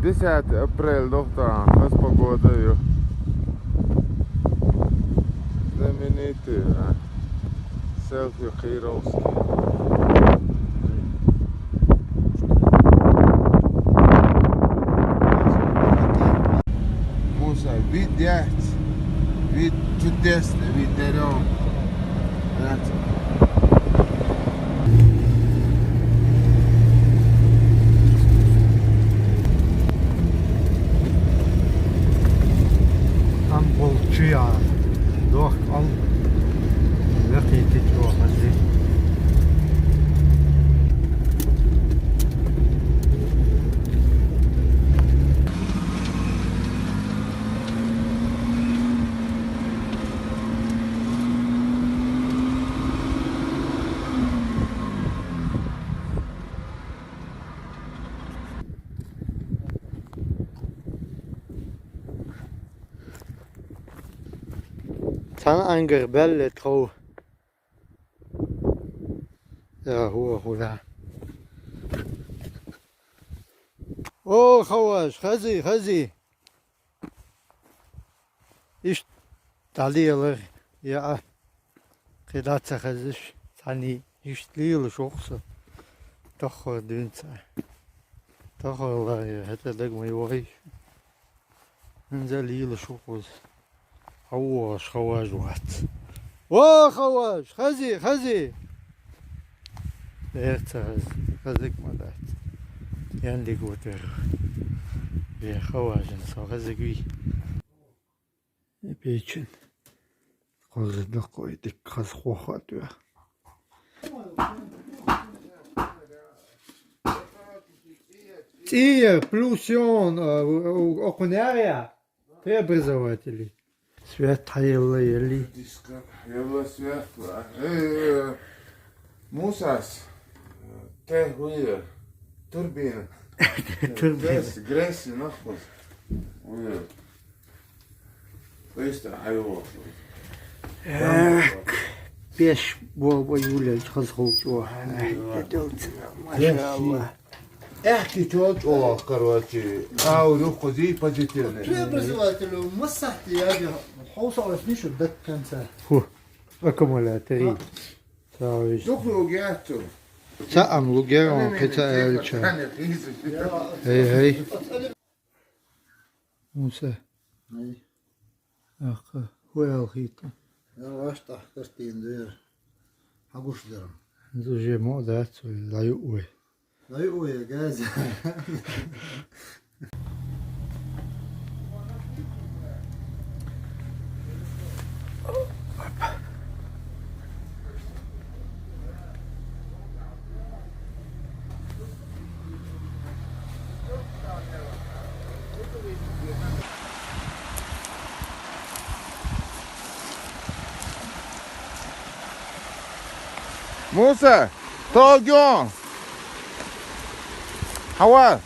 10 апрель, доктор, с погодою знаменитый селфи Хейровский. Муса, видять, вид чудесный, вид дерев. Tam bolçu ya. Doch al. Laqiti jo hazi. Tan anger belle tro. Ja, hoe daar. Oh, خواش خزی iş dalıyorlar ya kıdaça khazış tani işliyor şoksa toch dünsa toch Allah ya hatta dag may way nzaliyor şokuz خواش وات وا خواش خزي خزك مدات يندي قوتر يا خواجن خزقي بيچن خزد قويدك خز خوخات يا تي плюсион окунярия преобразователи свет хайла ели Его светло. Мусас. Те хуя. Турбина. Гресси нахуй. Быстро хайва. Пеш бо юля хазхолчо. Машаллах. احكي تشوج او короче روح زي позитивный. Преобразователь مسحت يا حوصة فيش بدك كنسة هو аккумулятори савиш Духу гяту. саам лугерон китаэлча эй Муса ах хуэл хита Ja, vasta kastiin työ. Hakustelun. зуже модат лаю уй No juu, ja käsi. Musa, Togyon. Hava.